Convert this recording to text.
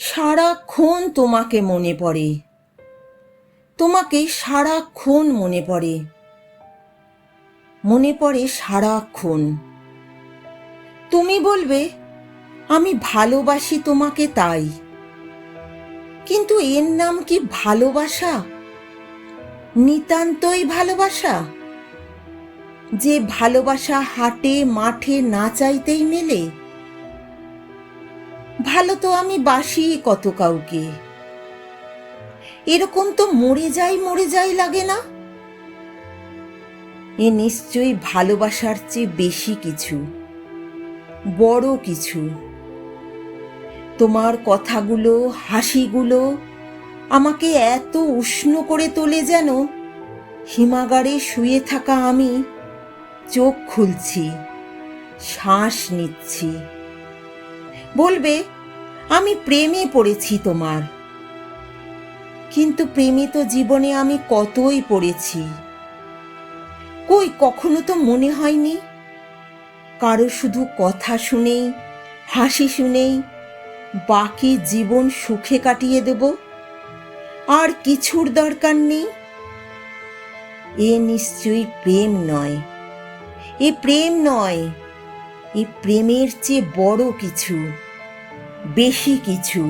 সারাক্ষণ তোমাকে মনে পড়ে, তোমাকে সারাক্ষণ মনে পড়ে, মনে পড়ে সারাক্ষণ। তুমি বলবে আমি ভালোবাসি তোমাকে তাই, কিন্তু এর নাম কি ভালোবাসা? নিতান্তই ভালোবাসা, যে ভালোবাসা হাটে মাঠে না চাইতেই মেলে? ভালো তো আমি বাসি কত কাউকে, এরকম তো মরে যাই লাগে না? এ নিশ্চয়ই ভালোবাসার চেয়ে বেশি কিছু, বড় কিছু। তোমার কথাগুলো, হাসিগুলো আমাকে এত উষ্ণ করে তোলে যেন হিমাগারে শুয়ে থাকা আমি চোখ খুলছি, শ্বাস নিচ্ছি। বলবে আমি প্রেমে পড়েছি তোমার, কিন্তু প্রেমে তো জীবনে আমি কতই পড়েছি। কই কখনো তো মনে হয়নি কারো শুধু কথা শুনেই, হাসি শুনেই বাকি জীবন সুখে কাটিয়ে দেব, আর কিছুর দরকার নেই। এ নিশ্চয়ই প্রেম নয়, এ প্রেম নয়, এ প্রেমের চেয়ে বড় কিছু, বেশি কিছু।